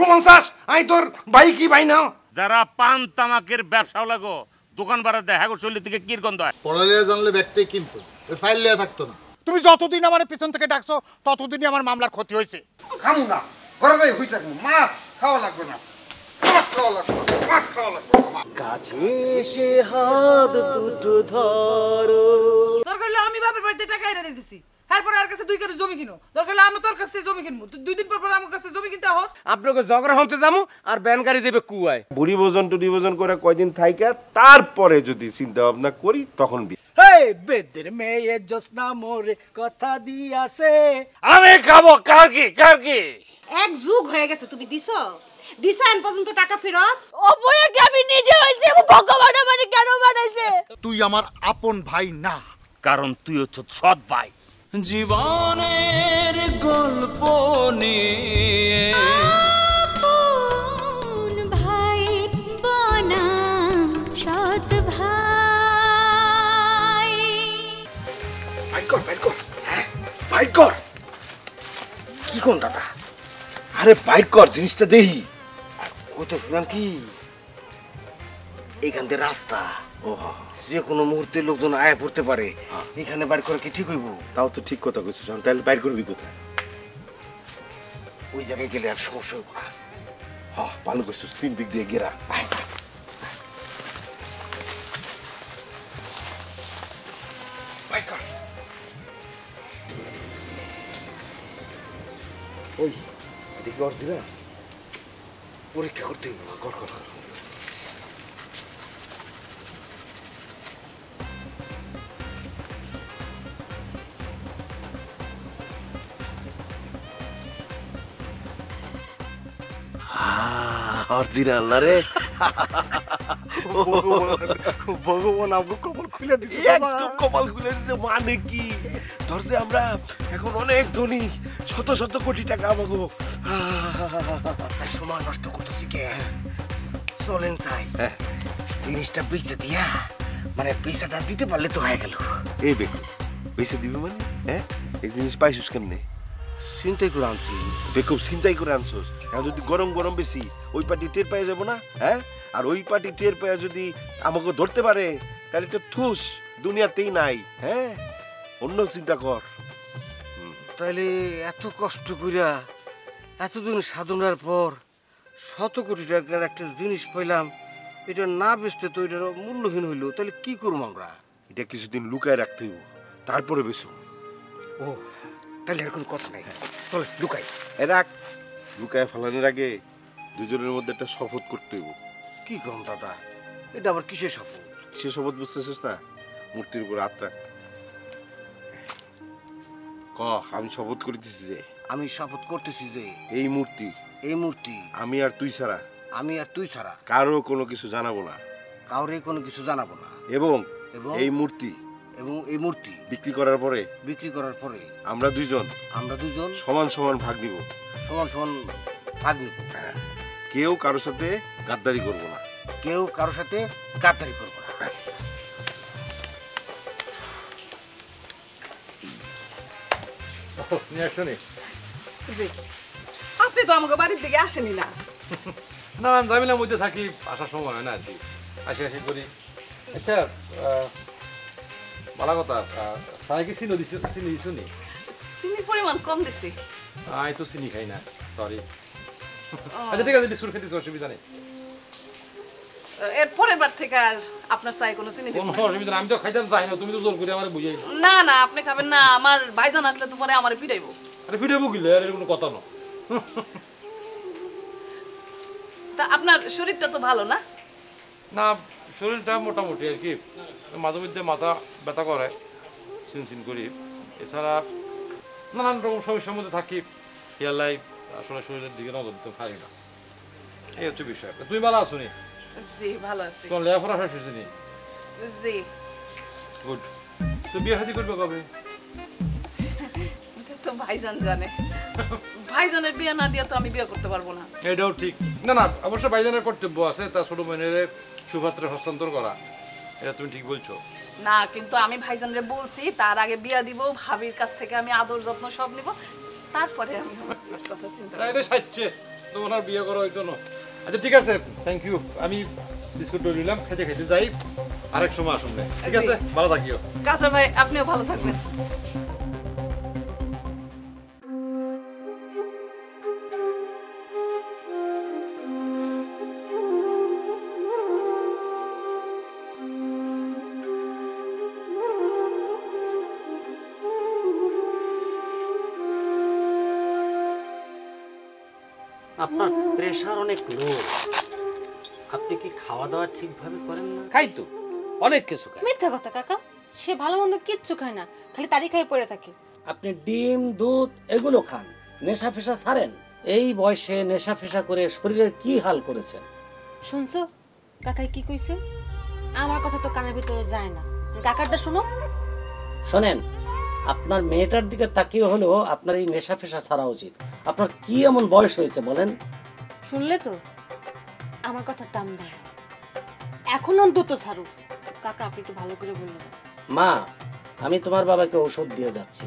সমান চাস আই তোর ভাই কি ভাই না যারা পান তামাকের ব্যবসা লাগো দোকান ভাড়া দেয় হ্যাঁ শরীর থেকে কির গন্ধ হয় পড়ালিয়া জানলে ব্যক্তি কিন্তু ওই ফাইল লিয়া থাকতো না তুমি যতদিন আমার পেছন থেকে ডাকছো ততদিনই আমার মামলার ক্ষতি হয়েছে। খামু না ঘরে যাই হই থাকবো মাছ খাওয়া লাগবে না মাছ খাওয়া লাগবে মাছ খাওয়া লাগবে কাছে এসে হাত দুটো ধরো দরকার হলে আমি বাপের বাড়িতে টাকা এনে দিতেছি এরপর আর কাছে 2 কাঠা জমি কিনো দরকার হলে আমি তোর কাছ থেকে জমি কিনবো 2 দিন পর আমার কাছে জমি কিনতে হস আপনাকে জগরা হতে যামু আর ব্যান গাড়ি যাবে কুয়ায় বুড়ি ভোজন টুডি ভোজন করে কয়দিন থাইকা তারপরে যদি চিন্তা ভাবনা করি তখন হেই বেদের মেয়ে জোসনা মোরে কথা দিয়াছে আমি খাবো কার কি এক যুগ হয়ে গেছে তুমি দিছো দিছান পর্যন্ত টাকা ফেরত ও বইয়া কি আমি নিজে হইছে ভগবান আমারে কেন বানাইছে তুই আমার আপন ভাই না, কারণ তুই হচ্ছে সৎ ভাই। জীবনের গল্প নিয়ে আপন ভাই বনাম সৎ ভাই বাইর কর কি কোন দাদা আরে বাইর কর জিনিসটা দেহি কত শুনান কি এখান থেকে রাস্তা ও যে কোনো মুহূর্তে লোকজন আয়া পড়তে পারে এখানে বাইর করে কি ঠিক হইব তাও তো ঠিক কথা কইছিস তাহলে বাইর করবি কোথায় ওই জায়গায় গেলে আর সমস্যা হইব না হ্যাঁ ভালো করছিস 3 দিক দিয়ে ঘেরা বাইর কর ওই দেখি অরিজিনাল পরীক্ষা করতে হইব কর কর কর অরিজিনাল না রে ভগবান আমাকে কপাল খুলে দিছে একদম কপাল খুলে দিছে মানে কি ধরছে আমরা এখন অনেক ধনী শত শত কোটি টাকা আমাকে সময় নষ্ট করতেছি কে চলেন চাই জিনিসটা বেঁচে দিয়া মানে পয়সাটা দিতে পারলে তো হয়ে গেল এই বেকু পয়সা দিবি মানে হ্যাঁ এই জিনিস পাইছিস কেমনে চিন্তাই করে আনছি বেকুব চিন্তাই করে আনছোস এখন যদি গরম গরম বেশি ওই পার্টি টের পেয়ে যাবো না হ্যাঁ আর ওই পার্টি টের পেয়ে যদি আমাকে ধরতে পারে তাহলে তো ঠুস দুনিয়াতেই নাই হ্যাঁ অন্য চিন্তা কর তাহলে এত কষ্ট কইরা এতদিন সাধনার পর শত কোটি টাকার একটা জিনিস পাইলাম এটা না বেচতে তো এটার মূল্যহীন হইলো তাহলে কি করবো আমরা এটা কিছুদিন লুকায় রাখতে হইব তারপরে বেশো ও তাহলে আর কোনো কথা নাই চলে লুকাই রাখ লুকায় ফেলানোর আগে দুজনের মধ্যে একটা শপথ করতে হইব কি করুন দাদা এটা আবার কিসের শপথ সে শপথ বুঝতেছিস না মূর্তির উপর হাত রাখ ক আমি শপথ করিতেছি যে আমি শপথ করতেছি যে এই মূর্তি আমি আর তুই ছাড়া কারো কোনো কিছু জানাবো না কাউরে কোনো কিছু জানাবো না এবং এই মূর্তি বিক্রি করার পরে আমরা দুইজন সমান সমান ভাগ নিব কেউ কারোর সাথে গাদ্দারি করব না আপনি তো আমাকে বাড়ির দিকে আসেনি না না না জামিলার মধ্যে থাকি আসার সময় হয় না আর কি আসি করি আচ্ছা ভালো কথা সাইকে চিনি দিছো নি চিনির পরিমাণ কম দিছি আমি তো চিনি খাই না সরি আচ্ছা ঠিক আছে বিস্কুট খেতে অসুবিধা নেই এর পরের বার থেকে আর আপনার চাই কোনো চিনি কোনো অসুবিধা আমি তো খাইতাম চাই না তুমি তো জোর করে আমার বুঝাই না না আপনি খাবেন না আমার ভাইজান আসলে তো পরে আমারে পিটাইবো আরে পিটাইবো কিলে আর কোনো কথা না তা আপনার শরীরটা তো ভালো না না শরীরটা মোটামুটি আর কি মাঝে মধ্যে মাথা ব্যথা করে চিনচিন করি এছাড়া নানান রকম সমস্যার মধ্যে থাকি খেয়ালাই আসলে শরীরের দিকে নজর দিতে পারি না এই হচ্ছে বিষয় তুমি ভালো আছো নি জি ভালো আছি তোমার লেখাপড়া শেষ হয়েছে নি জি গুড তো বিয়ে শাদী করবে কবে এটা তো ভাইজান জানে ভাইজানের বিয়ে না দিয়ে তো আমি বিয়ে করতে পারবো না এটাও ঠিক না না অবশ্য ভাইজানের কর্তব্য আছে তার ছোট বোনের সুপাত্রে হস্তান্তর করা এটা তুমি ঠিক বলছো না কিন্তু আমি ভাইজানরে বলছি তার আগে বিয়ে দিব ভাবির কাছ থেকে আমি আদর যত্ন সব নিব তারপরে আমি কথা চিন্তা এটা সাচ্ছে তোমার আর বিয়ে করো ওই জন্য। আচ্ছা ঠিক আছে, থ্যাংক ইউ। আমি বিস্কুট নিলাম, খেতে খেতে যাই, আরেক সময় আসুন। ঠিক আছে, ভালো থাকিও। কাঁচা ভাই আপনিও ভালো থাকবেন। আপনার প্রেশার অনেক লো, আপনি কি খাওয়া দাওয়া ঠিকভাবে করেন না? খাই তো, অনেক কিছু খাই। মিথ্যা কথা কাকা, সে ভালো মন্দ কিচ্ছু খায় না, খালি তারই খাই পড়ে থাকে। আপনি ডিম দুধ এগুলো খান, নেশা ফেশা ছাড়েন। এই বয়সে নেশা ফেশা করে শরীরের কি হাল করেছেন। শুনছো কাকাই কি কইছে? আমার কথা তো কানের ভিতরে যায় না, কাকারটা শুনো। শোনেন, আপনার মেয়েটার দিকে তাকিয়ে হলেও আপনার এই নেশা ফেশা ছাড়া উচিত। আপনার কি এমন বয়স হয়েছে বলেন? শুনলে তো, আমার কথার দাম দেয়, এখন অন্তত ছাড়ো। কাকা আপনি একটু ভালো করে বললেন। মা, আমি তোমার বাবাকে ওষুধ দিয়ে যাচ্ছি,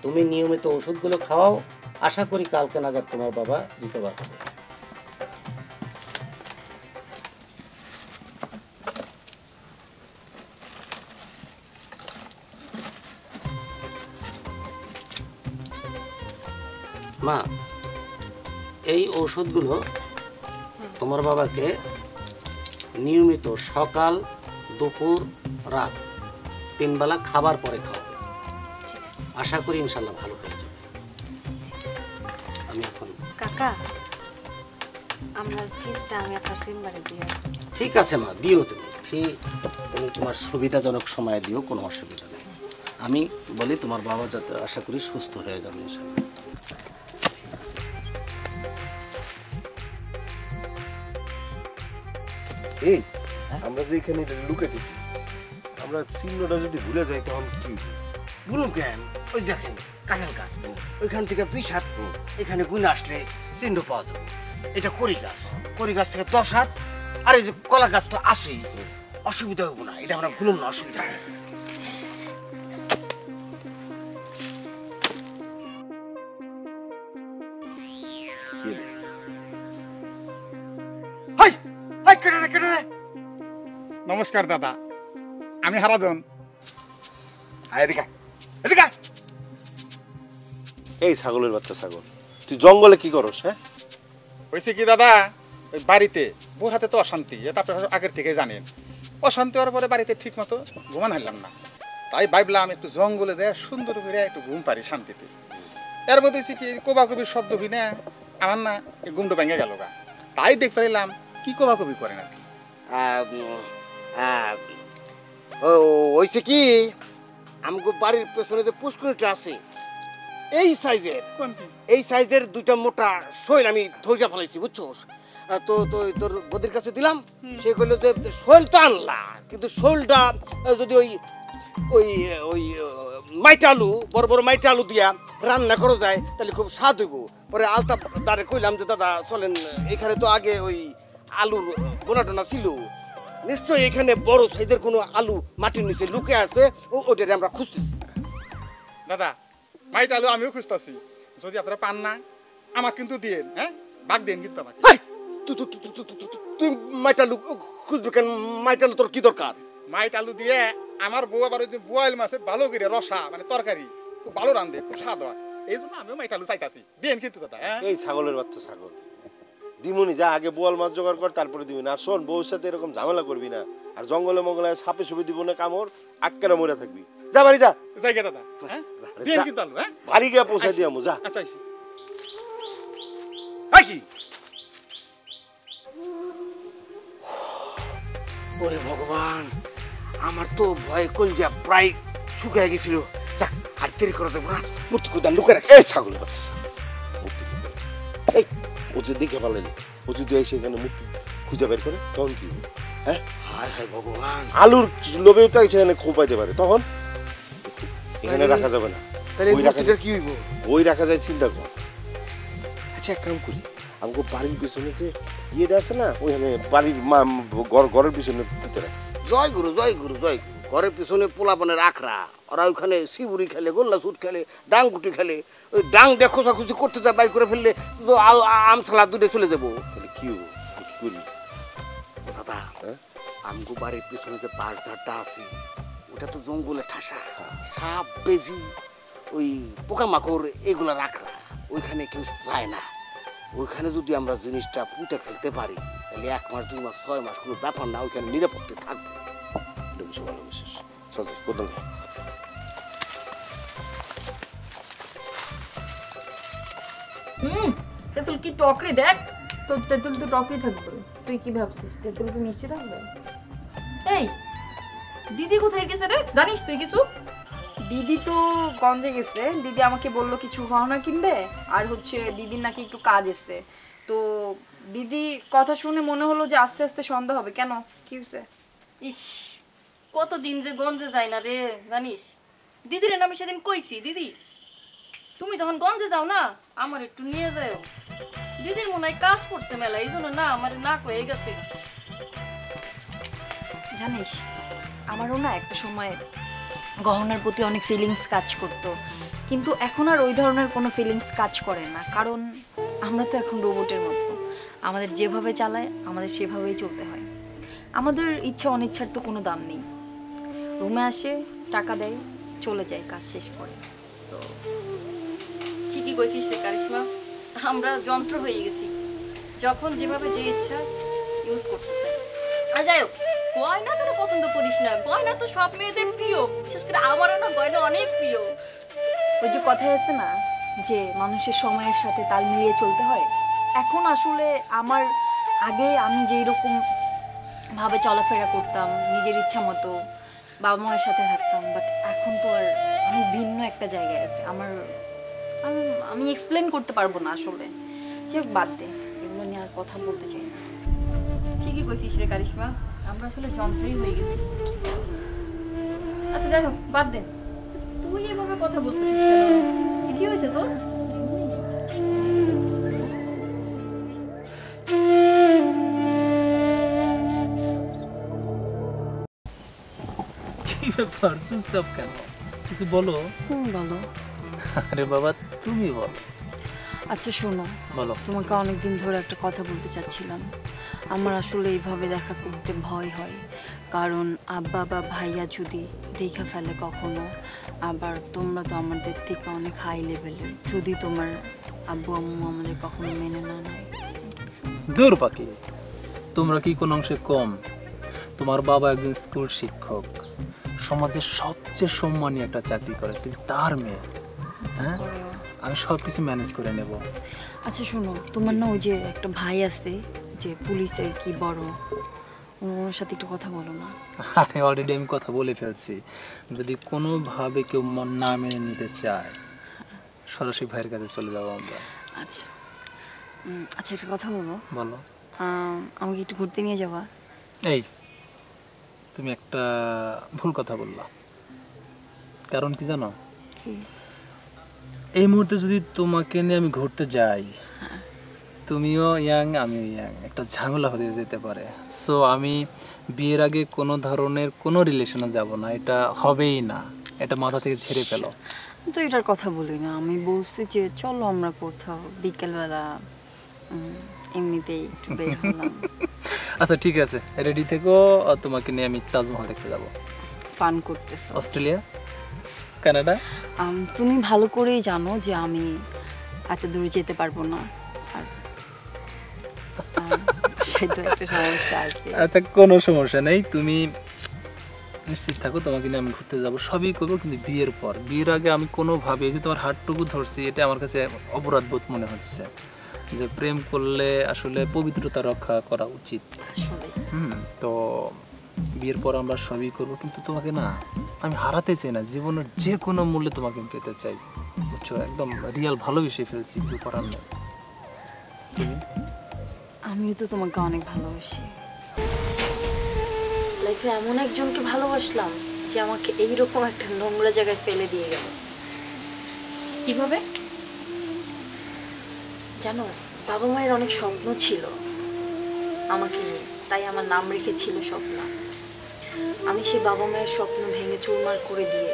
তুমি নিয়মিত ওষুধগুলো খাওয়াও। আশা করি কালকে নাগাদ তোমার বাবা রিকভার হবে। মা, এই ঔষধগুলো তোমার বাবাকে নিয়মিত সকাল দুপুর রাত 3 বেলা খাবার পরে খাওয়াবে। আশা করি ইনশাল্লাহ ভালো হয়ে যাবে। আমি এখন কাকা, আমার ফিসটা আমি আপনার চেম্বারে দিয়ে। ঠিক আছে মা, দিও তুমি তুমি তোমার সুবিধাজনক সময় দিও, কোনো অসুবিধা নেই। আমি বলি তোমার বাবা যাতে আশা করি সুস্থ হয়ে যাবে ইনশাল্লাহ। এই আমরা যে এখানে লুকাইতেছি, আমরা চিহ্নটা যদি ভুলে যাই তখন কি? বলুন কেন? ওই দেখেন কাঁঠাল গাছ, ওইখান থেকে 20 হাত এখানে গুনে আসলে চিহ্ন পাওয়া যাবে। এটা কড়ি গাছ, কড়ি গাছ থেকে 10 হাত, আর এই যে কলা গাছ তো আছেই, অসুবিধা হবো না। এটা আমরা ভুলুন না, অসুবিধা নেই। নমস্কার দাদা, আমি হারাধন। এই ছাগলের বাচ্চা ছাগল, তুই জঙ্গলে কি করস? হ্যাঁ, হয়েছে কি দাদা, ওই বাড়িতে বউর হাতে তো অশান্তি, এটা আপনার আগের থেকে জানেন। অশান্তি হওয়ার পরে বাড়িতে ঠিক মতো ঘুমান হারলাম না, তাই ভাবলাম একটু জঙ্গলে দেয় সুন্দর করে একটু ঘুম পারি শান্তিতে। এর মধ্যে হচ্ছে কি কোবাকবির শব্দ হই না, আমার না এই ঘুমটা ভেঙে গেল গা। তাই দেখ পারিলাম কি কোবাকবি করেন আর কি। হয়েছে কি, আমাকে বাড়ির পেছনে যে পুষ্করিটা আছে, এই সাইজের 2টা মোটা শৈল আমি ধৈর্য ফেলাইছি, বুঝছো? তো তো তোর বদির কাছে দিলাম, সে কইলো যে শৈল তো আনলা, কিন্তু শৈলটা যদি ওই ওই ওই মাইটা আলু, বড় বড় মাইটা আলু দিয়া রান্না করা যায় তাহলে খুব স্বাদ হইব। পরে আলতা দাঁড়ে কইলাম যে দাদা চলেন, এখানে তো আগে ওই আলুর বোনা টোনা ছিল, নিশ্চয়ই এখানে বড় সাইজের কোনো আলু মাটির নিচে লুকে আছে, ওটারে আমরা খুঁজতেছি। দাদা মাইট আলু আমিও খুঁজতেছি, যদি আপনারা পান না আমার কিন্তু দিয়েন, হ্যাঁ ভাগ দেন কিন্তু আমাকে। তুই মাইট আলু খুঁজবি কেন? মাইট আলু তোর কি দরকার? মাইট আলু দিয়ে আমার বউ আবার ওই যে বোয়াল মাছের ভালো করে রসা মানে তরকারি খুব ভালো রান্ধে, খুব স্বাদ হয়, এই জন্য আমিও মাইট আলু চাইতাছি, দেন কিন্তু দাদা। এই ছাগলের বাচ্চা ছাগল, দিমুনি যা, আগে বোয়াল মাছ জোগাড় কর, তারপরে দিবি না। আর শোন, বউর সাথে এরকম ঝামেলা করবি না, আর জঙ্গলে মঙ্গলে সাপে সুপে দিব না কামড়, আটকারা মরে থাকবি। যা বাড়ি যা, জায়গা দাদা, দেন কিন্তু আলু। হ্যাঁ, বাড়ি গিয়ে পৌঁছাই দিয়া মু, যা। আচ্ছা কি ওরে ভগবান, আমার তো ভয় কলজা প্রায় শুকিয়ে গেছিল। হাত দেরি করে দেবো না, মূর্তি কোদান লুকে রাখ। এই ছাগলের বাচ্চা ছাগল, এই ও যে দেখে পারলেন, ও যদি এসে এখানে মূর্তি খুঁজে বের করে তখন কি? হ্যাঁ, হায় হায় ভগবান, আলুর লোভেও তো সেখানে খোপাইতে পারে, তখন এখানে রাখা যাবে না। তাহলে মূর্তিটার কি হইব? বই রাখা যায়, চিন্তা কর। আচ্ছা এক কাম করি, আমাকে বাড়ির পিছনে যে ইয়েটা আছে না, ওইখানে বাড়ির ঘরের পিছনে ভিতরে। জয় গুরু, জয় গুরু, জয় গুরু। ঘরের পিছনে পোলাপানের আখড়া, ওরা ওইখানে শিবুরি খেলে, গোল্লা সুট খেলে, ডাংগুটি খেলে। ওই ডাং দিয়ে খোঁজাখুঁজি করতে যায়, বাইর করে ফেললে তো আমছালা দূরে চলে যাবো। তাহলে কি হবো, আমি কি করি? দাদা আমগো বাড়ির পিছনে যে বাঁশঝাড়টা আছে ওটা তো জঙ্গলে ঠাসা, সাপ বেজি ওই পোকামাকড় এগুলা রাখা, ওইখানে কেউ যায় না। ওইখানে যদি আমরা জিনিসটা পুঁতে ফেলতে পারি তাহলে 1 মাস 2 মাস 6 মাস কোনো ব্যাপার না, ওইখানে নিরাপত্তা থাকবে। এটা বুঝে ভালো বুঝছিস। চল চল, কোথাও নেই। তেঁতুল কি টকরি, দেখ তোর তেঁতুল তো টকরি থাকবে। তুই কি ভাবছিস তেঁতুল কি মিষ্টি থাকবে? এই দিদি কোথায় গেছে রে, জানিস তুই কিছু? দিদি তো গঞ্জে গেছে। দিদি আমাকে বললো কিছু গহনা কিনবে, আর হচ্ছে দিদির নাকি একটু কাজ এসছে। তো দিদি কথা শুনে মনে হলো যে আস্তে আস্তে সন্ধ্যা হবে। কেন, কি হয়েছে? ইস, কতদিন যে গঞ্জে যায় না রে, জানিস? দিদির আমি সেদিন কইছি, দিদি তুমি যখন গঞ্জে যাও না আমার একটু নিয়ে যাও। দিদির মনে হয় কাজ করছে মেলা, এই জন্য না আমার না কয়ে গেছে। জানিস আমারও না একটা সময় গহনার প্রতি অনেক ফিলিংস কাজ করতো, কিন্তু এখন আর ওই ধরনের কোনো ফিলিংস কাজ করে না। কারণ আমরা তো এখন রোবটের মতো, আমাদের যেভাবে চালায় আমাদের সেভাবেই চলতে হয়। আমাদের ইচ্ছা অনিচ্ছার তো কোনো দাম নেই। রুমে আসে, টাকা দেয়, চলে যায় কাজ শেষ করে। তো ঠিকই কইছিস রে কারিশমা, আমরা যন্ত্র হয়ে গেছি, যখন যেভাবে যে ইচ্ছা ইউজ করতেছে। আর যাই হোক, গয়না কেন পছন্দ করিস না? গয়না তো সব মেয়েদের প্রিয়, বিশেষ করে আমারও না গয়না অনেক প্রিয়। ওই যে কথাই আছে না যে মানুষের সময়ের সাথে তাল মিলিয়ে চলতে হয়। এখন আসলে আমার আগে আমি যেই রকম ভাবে চলাফেরা করতাম নিজের ইচ্ছা মতো, বাবা মায়ের সাথে থাকতাম, বাট এখন তো আর আমি ভিন্ন একটা জায়গায় আছি। আমি এক্সপ্লেন করতে পারবো না আসলে। যে বাদ দে, এগুলো নিয়ে আর কথা বলতে চাই না। ঠিকই কইছিস রে কারিশমা, আমরা আসলে যন্ত্রই হয়ে গেছি। আচ্ছা যাই হোক, বাদ দে, তুই এভাবে কথা বলতেছিস কেন? কি হয়েছে তোর? কি ব্যাপার, চুপচাপ কেন? কিছু বলো। তুমি বলো। আরে বাবা তুমি বলো। আচ্ছা শোনো, বলো। তোমাকে অনেকদিন ধরে একটা কথা বলতে চাচ্ছিলাম। আমার আসলে এইভাবে দেখা করতে ভয় হয়, কারণ আব্বা বা ভাইয়া যদি দেখা ফেলে কখনো, আবার তোমরা তো আমাদের থেকে অনেক হাই লেভেলের, যদি তোমার আব্বু আম্মু আমাদের কখনো মেনে না নেয়। দূর পাখি, তোমরা কি কোন অংশে কম? তোমার বাবা একজন স্কুল শিক্ষক, সমাজের সবচেয়ে সম্মানী একটা চাকরি করে, তুমি তার মেয়ে। হ্যাঁ, আমি সব কিছু ম্যানেজ করে নেব। আচ্ছা শোনো, তোমার না ওই যে একটা ভাই আছে যে পুলিশের কি বড়, ওর সাথে একটু কথা বলো না? আরে অলরেডি আমি কথা বলে ফেলছি, যদি কোনোভাবে কেউ না মেনে নিতে চায় সরাসরি ভাইয়ের কাছে চলে যাবো আমরা। আচ্ছা আচ্ছা, একটা কথা বলবো। বলো। আমাকে একটু ঘুরতে নিয়ে যাবা? এই তুমি একটা ভুল কথা বললা। কারণ কি জানো, এই মুহূর্তে যদি তোমাকে নিয়ে আমি ঘুরতে যাই, তুমিও ইয়াং আমিও ইয়াং, একটা ঝামেলা হয়ে যেতে পারে। সো আমি বিয়ের আগে কোনো ধরনের কোনো রিলেশনে যাব না, এটা হবেই না, এটা মাথা থেকে ঝেড়ে ফেলো। তো এটার কথা বলি না, আমি বলছি যে চলো আমরা কোথাও বিকেলবেলা এমনিতেই একটু বের হলাম। আচ্ছা ঠিক আছে, রেডি থেকো, তোমাকে নিয়ে আমি তাজমহল দেখতে যাব। ফান করতেছো? Australia, Canada. তুমি ভালো করেই জানো যে আমি এত দূরে যেতে পারবো না, আর সেটা একটা সমস্যা আছে। আচ্ছা কোনো সমস্যা নেই, তুমি নিশ্চিত থাকো, তোমাকে নিয়ে আমি ঘুরতে যাবো, সবই করবো, কিন্তু বিয়ের পর। বিয়ের আগে আমি কোনোভাবে যে তোমার হাতটুকু ধরছি, এটা আমার কাছে অপরাধ বোধ মনে হচ্ছে, যে প্রেম করলে আসলে পবিত্রতা রক্ষা করা উচিত। তো বিয়ের পর আমরা সবই করবো, কিন্তু তোমাকে না আমি হারাতে চাই না, জীবনের যে কোনো মূল্যে তোমাকে আমি পেতে চাই, বুঝছো? একদম রিয়াল ভালোবেসে ফেলছি, কিছু করার নেই। তুমি? আমিও তো তোমাকে অনেক ভালোবাসি। লাইফে এমন একজনকে ভালোবাসলাম যে আমাকে এইরকম একটা নোংরা জায়গায় ফেলে দিয়ে গেল। কিভাবে জানো, বাবা মায়ের অনেক স্বপ্ন ছিল আমাকে নিয়ে, তাই আমার নাম রেখেছিল স্বপ্না। আমি সেই বাবা মায়ের স্বপ্ন ভেঙে চুরমার করে দিয়ে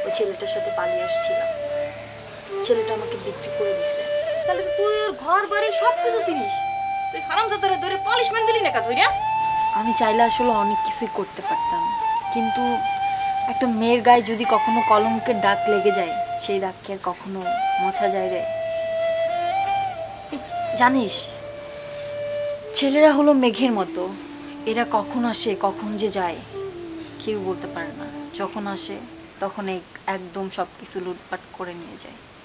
ওই ছেলেটার সাথে পালিয়ে আসছিলাম। ছেলেটা আমাকে বিক্রি করে দিছে। তাহলে তো তুই ওর ঘর বাড়ি সব কিছু চিনিস, তুই হারামজাদারে ধরে পালিশমেন্ট দিলি না ধইরা? আমি চাইলে আসলে অনেক কিছুই করতে পারতাম, কিন্তু একটা মেয়ের গায়ে যদি কখনো কলঙ্কের দাগ লেগে যায় সেই দাগ কি আর কখনো মোছা যায় রে? জানিস, ছেলেরা হলো মেঘের মতো, এরা কখন আসে কখন যে যায় কেউ বলতে পারে না। যখন আসে তখন একদম সব কিছু লুটপাট করে নিয়ে যায়।